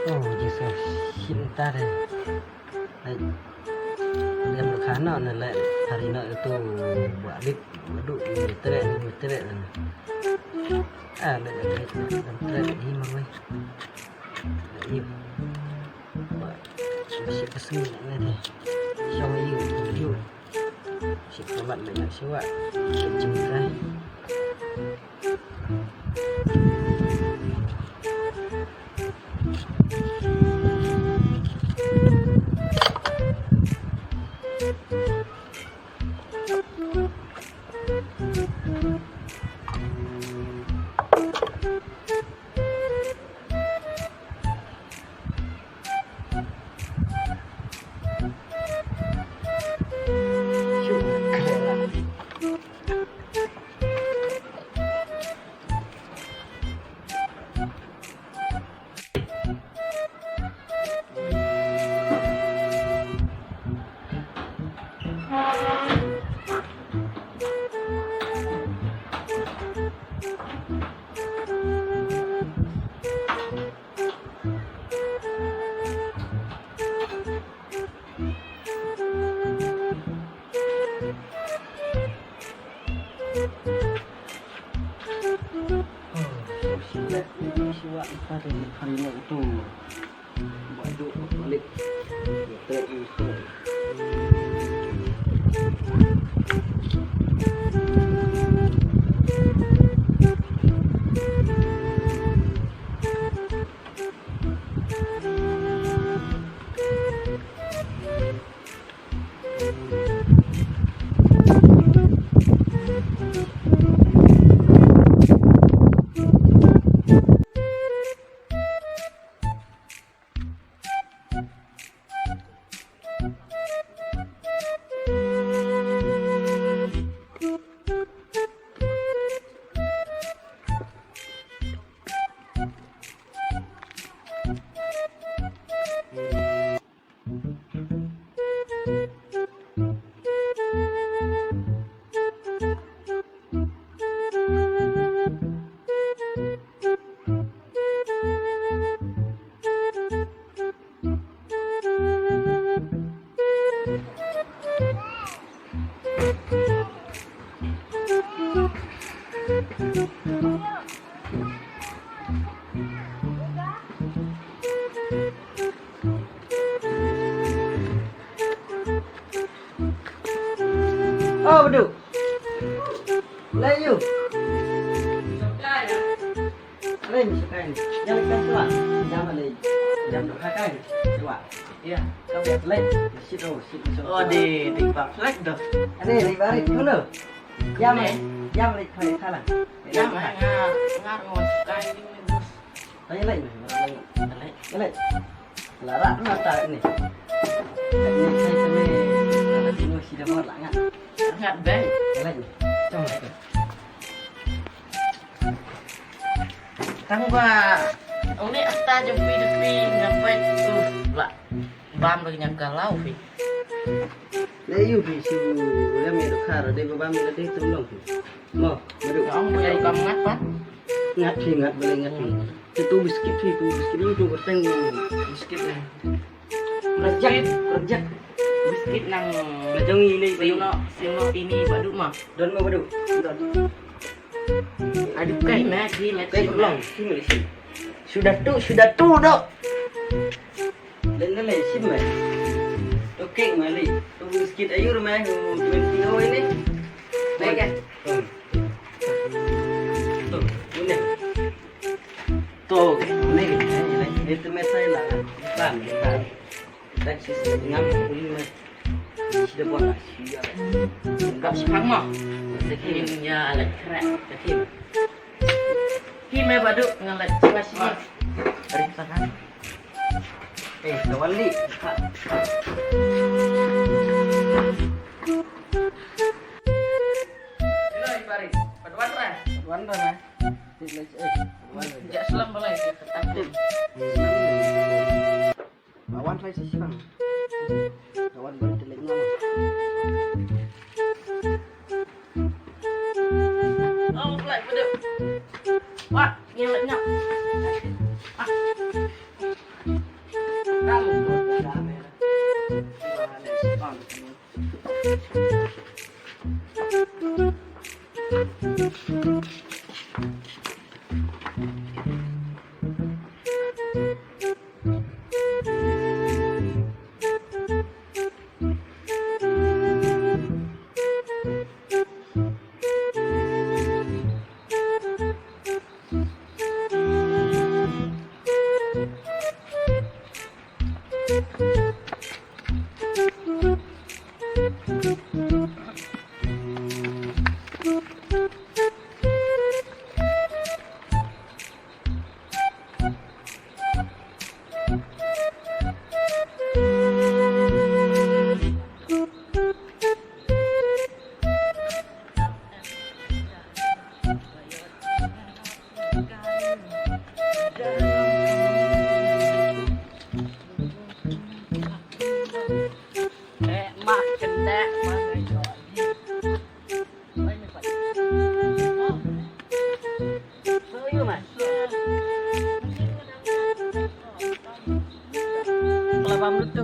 Oh, Jesus, cinta deh. Dia berkana nilai hari nak itu buat lip, duduk terak. Ada terak ini mah, ini buat siap pesan ni deh. Shawah you, siap buat banyak shawah, cemperai. Shawah pada hari nak itu buat balik terak itu. Oh, betul. Lain you. Lain sekarang. Jangan kasar. Jangan lain. Jangan kakak. Coba. Ya, kau biar lain. Sit. Oh, di flag dah. Ada di baris dulu. Jam lain kau salah. Jam ngar sekali ini bos. Lain. Larat mata ini. Ini saya sampai nanti nu sudah buat langat. Sangat baik. Lain. Coba. Kamu ini asta jempi ngapai tuh lah. Bam lagi yang galau fi. Layu di situ, dia mereka kar, dia beban mereka dia tolong. Mau, mereka. Kamu jadi kamu ngat pan? Ngat boleh ngat. Itu biskit itu berteng biskit ni. Kerja. Biskit nang Macam ini sino ini badu mah. Don mau badu. Aduh kai mah di Kayak ulang, sini. Sudah tu dok. Dan lagi sini. Okey mali. Tu biskit ayu rumah 20 ini. Baik kan? Tu, ini. Tu, ini. Itu mesai lah. Plan. Dan sisi ngam ini. Sudah buat nasi. Enggak sepang mah. Sekinya alat kerak kecil. Kimi badu ngalat sini. Dari sana. Kawan li. Ini bari. Paduan dah. Wan. Jak selam boleh aktif. Wan saya sisang. Kawan bertelek nama. Oh, boleh badu. Wah, nyeletnya.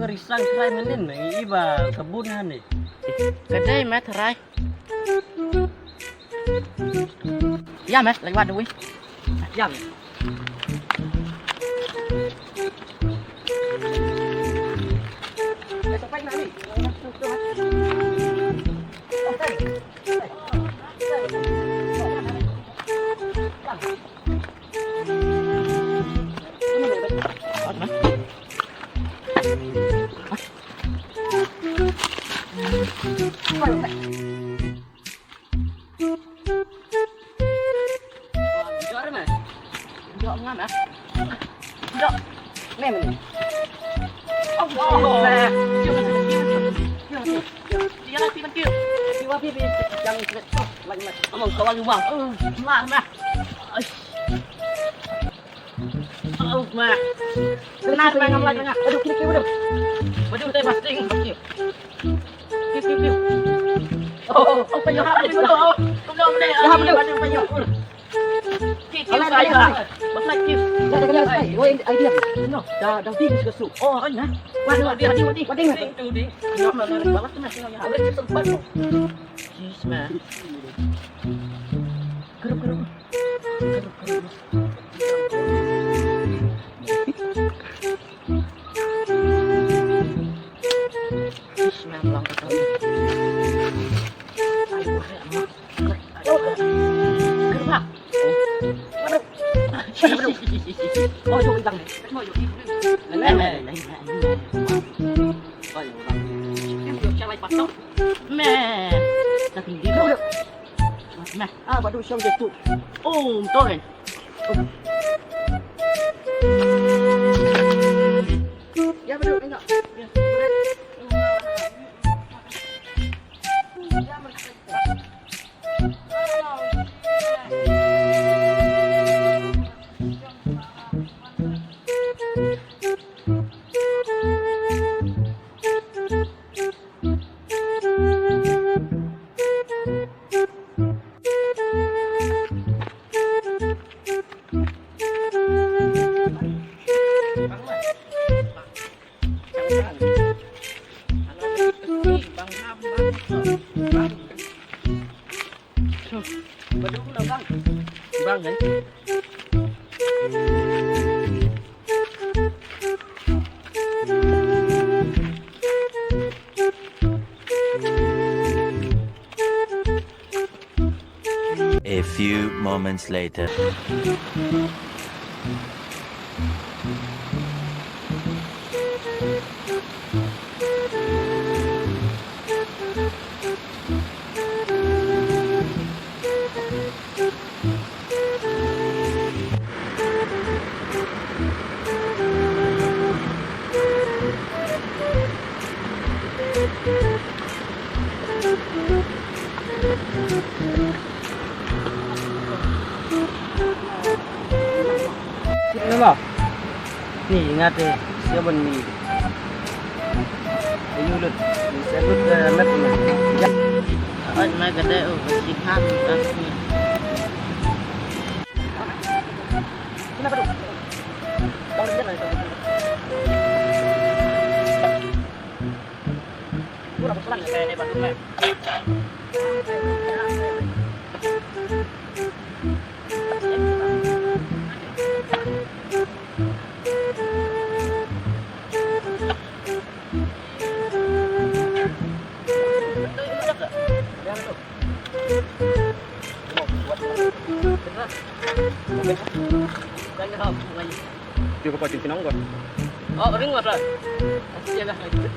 Risang kerai menin iba kebunan nih. Kedai mas terai. Ya mas, lewat dulu. Jam. Sampai nanti. Kenapa ngam lagi ngah? Aduh, kiri udah. Waduh, teh pasting, pasting. Kiri. Oh, penyo hap ni betul. Tunggu deh. Hap deh, waduh penyo. Kiri saya. Basah kiri. Dah kena sai. Oh, idea. No, dah ding ke su. Oh, nah. Waduh, dia wadi. Tu ding. Ngam lagi balas tu mas ngam. Boleh sempat. Jis mah. Kerup. Oh, itu hilang nih. Baru siang jatuh. Oh, betul kan? Ya betul enggak? Bang kan? A few moments later. Kenapa? Nih ingat deh, siapa nih? Ayo lut, sebut mat nih. Ôi mai gần đây ở cái chị Phan đang đi. Kenapa tuh? Bang dia lah itu. Kurang pelan kayak ini Bandung nih. Chưa có qua chuyện nóng rồi. Oh, ring lah. Iya dah lagi.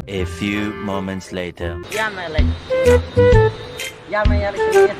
A few moments later. Yan na leit. Yan may yari sini.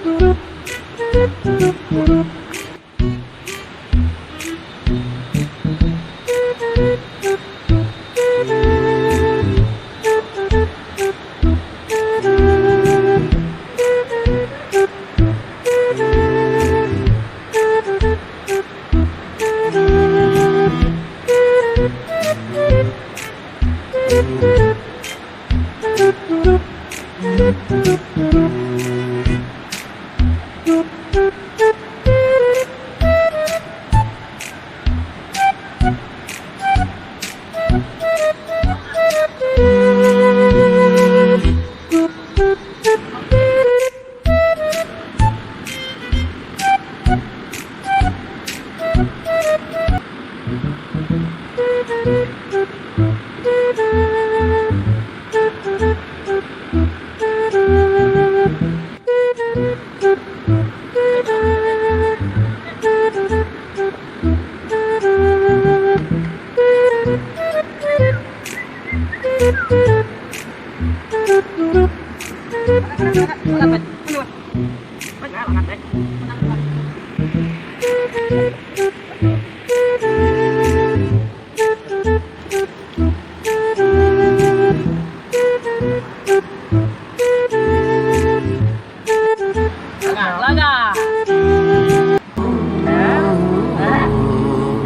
Laga.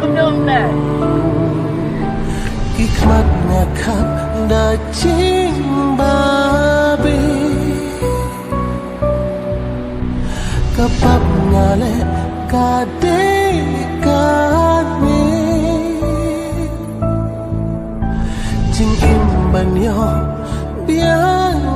Kundum deh. Hikmatnya kap dacing babi Kepap ngale kade chinh im bàn nhau biết